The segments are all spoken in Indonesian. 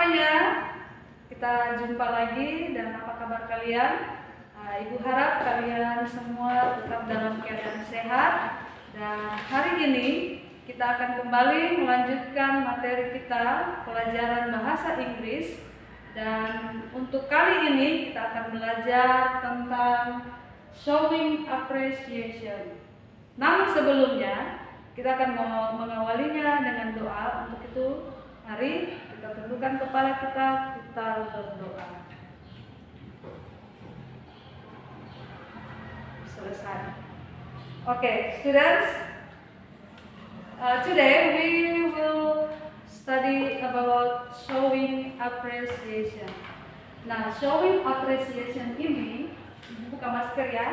semuanya, kita jumpa lagi dan apa kabar kalian? Ibu harap kalian semua tetap dalam keadaan sehat. Dan hari ini kita akan kembali melanjutkan materi kita pelajaran bahasa Inggris. Dan untuk kali ini kita akan belajar tentang showing appreciation. Namun sebelumnya kita akan mengawalinya dengan doa. Untuk itu mari kita tundukkan kepala kita berdoa. Selesai. Okay, students. Today we will study about showing appreciation. Nah, showing appreciation ini, buka masker ya.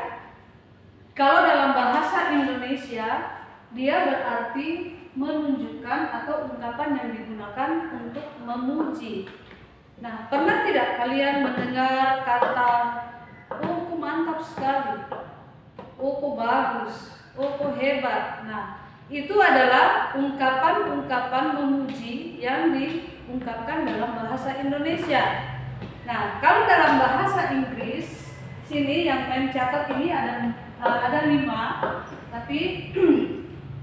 Kalau dalam bahasa Indonesia, dia berarti menunjukkan atau ungkapan yang digunakan untuk memuji. Nah, pernah tidak kalian mendengar kata, "Oh, kok mantap sekali. Oh, kok bagus. Oh, kok hebat." Nah, itu adalah ungkapan-ungkapan memuji yang diungkapkan dalam bahasa Indonesia. Nah, kalau dalam bahasa Inggris, sini yang mencatat ini ada 5, tapi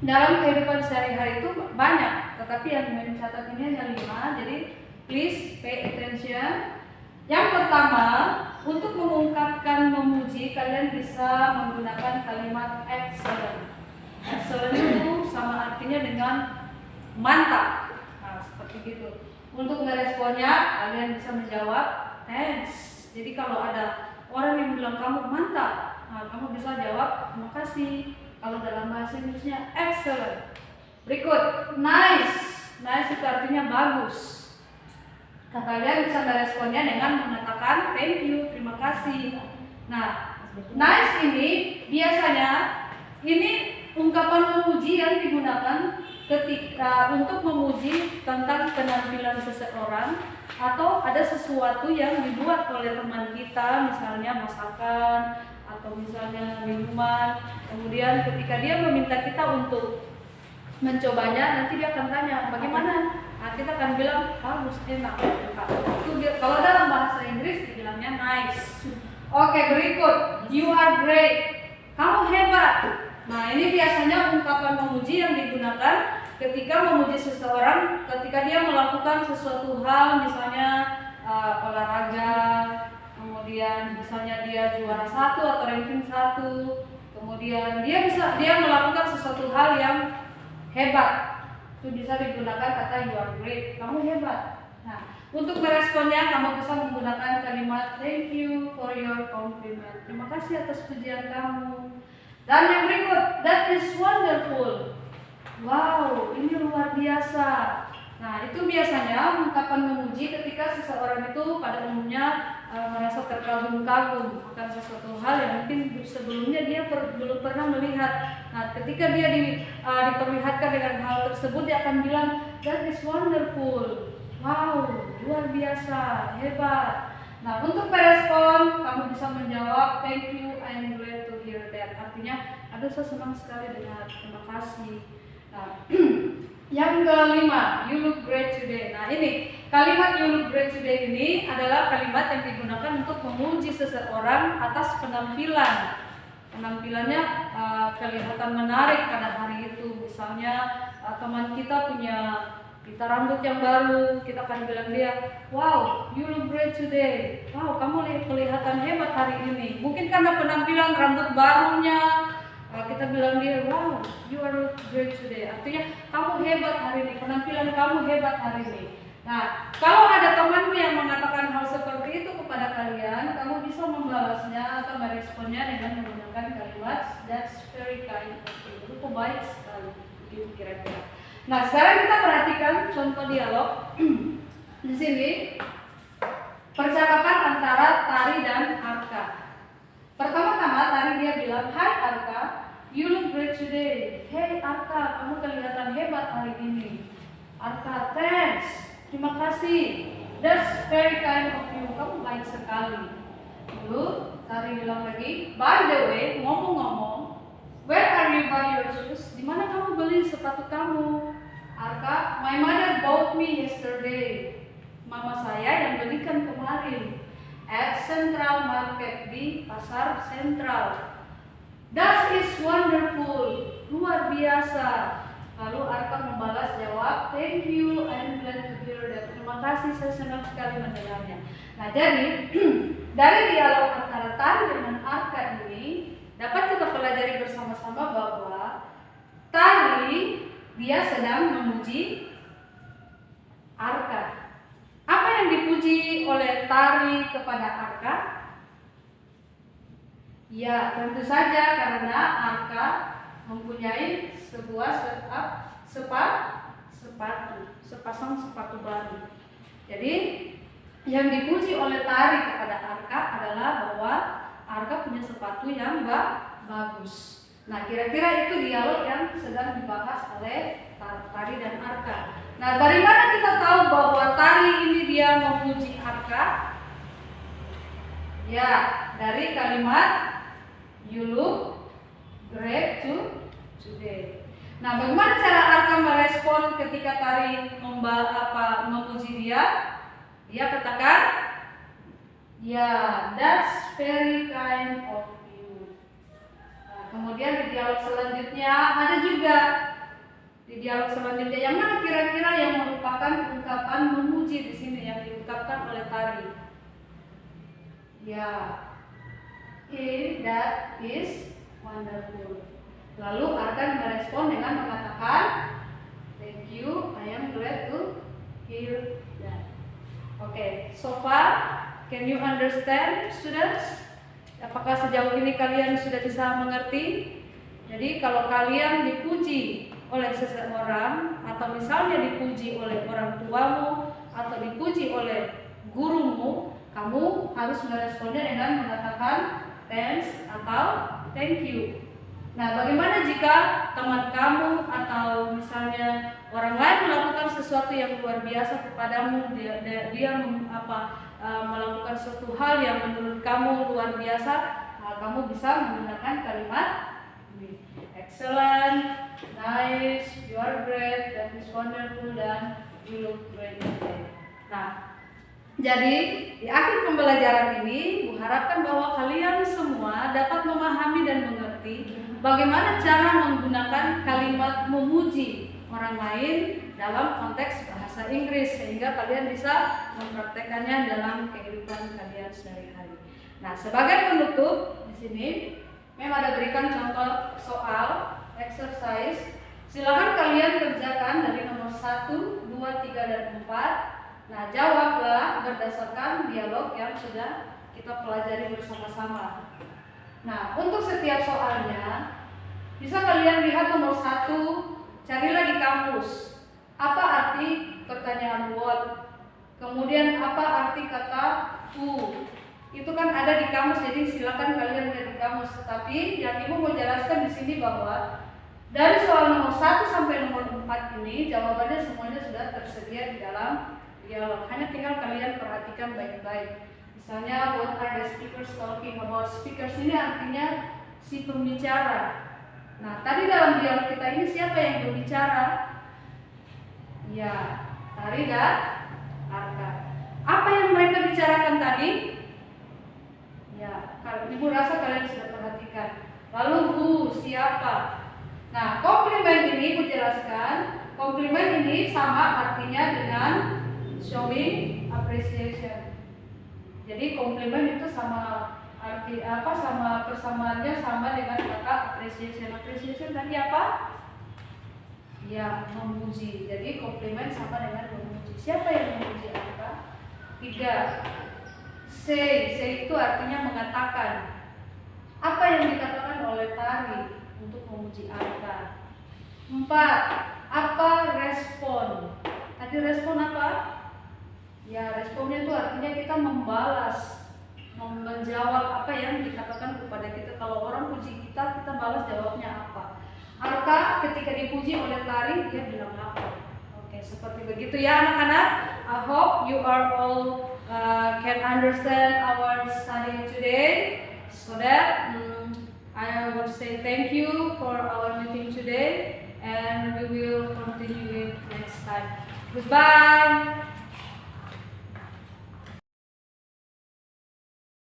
dalam kehidupan sehari-hari itu banyak, tetapi yang mencatat ini hanya 5. Jadi please pay attention. Yang pertama, untuk mengungkapkan memuji, kalian bisa menggunakan kalimat excellent. Excellent itu sama artinya dengan mantap. Nah, seperti gitu. Untuk meresponnya, kalian bisa menjawab thanks. Jadi kalau ada orang yang bilang kamu mantap, nah, kamu bisa jawab terima kasih. Kalau dalam bahasa Inggrisnya excellent. Berikut, nice. Nice itu artinya bagus. Nah, kalian bisa meresponnya dengan mengatakan thank you, terima kasih. Nah, nice ini biasanya ini ungkapan memuji yang digunakan ketika untuk memuji tentang penampilan seseorang atau ada sesuatu yang dibuat oleh teman kita, misalnya masakan atau misalnya minuman. Kemudian ketika dia meminta kita untuk mencobanya, nanti dia akan tanya bagaimana. Nah, kita akan bilang bagus, enak. Itu kalau dalam bahasa Inggris dibilangnya nice. Oke, berikut, you are great. Kamu hebat. Nah, ini biasanya ungkapan memuji yang digunakan ketika memuji seseorang ketika dia melakukan sesuatu hal, misalnya olahraga. Kemudian misalnya dia juara 1 atau ranking 1. Kemudian dia melakukan sesuatu hal yang hebat. Itu bisa digunakan kata you are great. Kamu hebat. Nah, untuk meresponnya kamu bisa menggunakan kalimat thank you for your compliment. Terima kasih atas pujian kamu. Dan yang berikut, that is wonderful. Wow, ini luar biasa. Nah, itu biasanya ungkapan memuji ketika seseorang itu pada umumnya merasa terkagum-kagum akan sesuatu hal yang mungkin sebelumnya dia belum pernah melihat. Nah, ketika dia diperlihatkan dengan hal tersebut, dia akan bilang, that is wonderful. Wow, luar biasa, hebat. Nah, untuk merespon, kamu bisa menjawab, thank you, I am glad to hear that. Artinya, aduh saya senang sekali dengar, terima kasih. Nah, yang kelima, you look great today. Nah, ini kalimat you look great today ini adalah kalimat yang digunakan untuk memuji seseorang atas penampilan. Penampilannya kelihatan menarik pada hari itu. Misalnya teman kita punya pita rambut yang baru, kita akan bilang dia, wow, you look great today. Wow, kamu kelihatan hebat hari ini. Mungkin karena penampilan rambut barunya. Kita bilang dia, wow, you are great today. Artinya kamu hebat hari ini, penampilan kamu hebat hari ini. Nah, kalau ada temanmu yang mengatakan hal seperti itu kepada kalian, kamu bisa membalasnya atau meresponnya dengan menggunakan kalimat that's very kind of you. Itu baik sekali, begitu kira-kira. Nah, sekarang kita perhatikan contoh dialog. Di sini percakapan antara Tari dan Arka. Pertama-tama Tari dia bilang, "Hai Arka, you look great today." "Hey Arka, kamu kelihatan hebat hari ini." "Arka, thanks. Terima kasih. That's very kind of you. Kamu baik sekali." Lalu Tari bilang lagi, "By the way, ngomong-ngomong, where are you buy your shoes? Di mana kamu beli sepatu kamu?" "Arka, my mother bought me yesterday." mama saya yang belikan kemarin at Central Market, di pasar sentral. That is wonderful, luar biasa. Lalu Arka membalas jawab, thank you, I'm glad to hear that. Terima kasih, saya senang sekali mendengarnya. Nah, jadi dari dialog antara Tari dengan Arka ini dapat kita pelajari bersama-sama bahwa Tari dia sedang memuji Arka. Apa yang dipuji oleh Tari kepada Arka? Ya, tentu saja karena Arka mempunyai sebuah sepasang sepatu baru. Jadi yang dipuji oleh Tari kepada Arka adalah bahwa Arka punya sepatu yang bagus. Nah, kira-kira itu dialog yang sedang dibahas oleh Tari dan Arka. Nah, dari mana kita tahu bahwa Tari ini dia memuji Arka? Ya, dari kalimat you look great today. Nah, bagaimana cara Arka merespon ketika Tari memuji dia? Dia katakan, ya, that's very kind of you. Nah, kemudian di dialog selanjutnya ada juga yang mana kira-kira yang merupakan ungkapan memuji di sini yang diungkapkan oleh Tari? Ya, that is wonderful. Lalu Arka merespon dengan mengatakan, thank you, I am glad to hear that. Okay, so far can you understand, students? Apakah sejauh ini kalian sudah bisa mengerti? Jadi kalau kalian dipuji oleh seseorang, atau misalnya dipuji oleh orang tuamu, atau dipuji oleh gurumu, kamu harus meresponnya dengan mengatakan thanks atau thank you. Nah, bagaimana jika teman kamu atau misalnya orang lain melakukan sesuatu yang luar biasa kepadamu, dia melakukan suatu hal yang menurut kamu luar biasa, kamu bisa menggunakan kalimat excellent, nice, you are great, that is wonderful, dan you look great today. Nah, jadi di akhir pembelajaran ini, Bu harapkan bahwa kalian semua dapat memahami dan mengerti bagaimana cara menggunakan kalimat memuji orang lain dalam konteks bahasa Inggris, sehingga kalian bisa mempraktekannya dalam kehidupan kalian sehari-hari. Nah, sebagai penutup di sini, memang ada berikan contoh soal exercise. Silakan kalian kerjakan dari nomor 1, 2, 3, dan 4. Nah, jawablah berdasarkan dialog yang sudah kita pelajari bersama-sama. Nah, untuk setiap soalnya bisa kalian lihat nomor 1, carilah di kamus apa arti pertanyaan what, kemudian apa arti kata who. Itu kan ada di kamus, jadi silakan kalian lihat di kamus. Tapi yang Ibu mau jelaskan di sini bahwa dari soal nomor 1 sampai nomor 4 ini jawabannya semuanya sudah tersedia di dalam dialog. Hanya tinggal kalian perhatikan baik-baik. Misalnya, what are the speakers talking about? Speakers ini artinya si pembicara. Nah, tadi dalam dialog kita ini siapa yang berbicara? Ya, Tari dan Arka. Apa yang mereka bicarakan tadi? Ya, Ibu rasa kalian sudah perhatikan. Lalu who, siapa? Nah, komplimen ini Ibu jelaskan. Komplimen ini sama artinya dengan showing appreciation. Jadi komplimen itu sama arti sama persamaannya sama dengan kata appreciation. Appreciation tadi apa? Ya, memuji. Jadi komplimen sama dengan memuji. Siapa yang memuji Arka? 3. Say itu artinya mengatakan. Apa yang dikatakan oleh Tari untuk memuji Arka? 4. Apa respon? Tadi respon apa? Ya, responnya itu artinya kita membalas, menjawab apa yang dikatakan kepada kita. Kalau orang puji kita, kita balas jawabnya apa. Arka ketika dipuji oleh Tari, dia bilang apa? Oke, seperti begitu ya anak-anak. I hope you are all can understand our study today. So that I will say thank you for our meeting today, and we will continue it next time. Goodbye.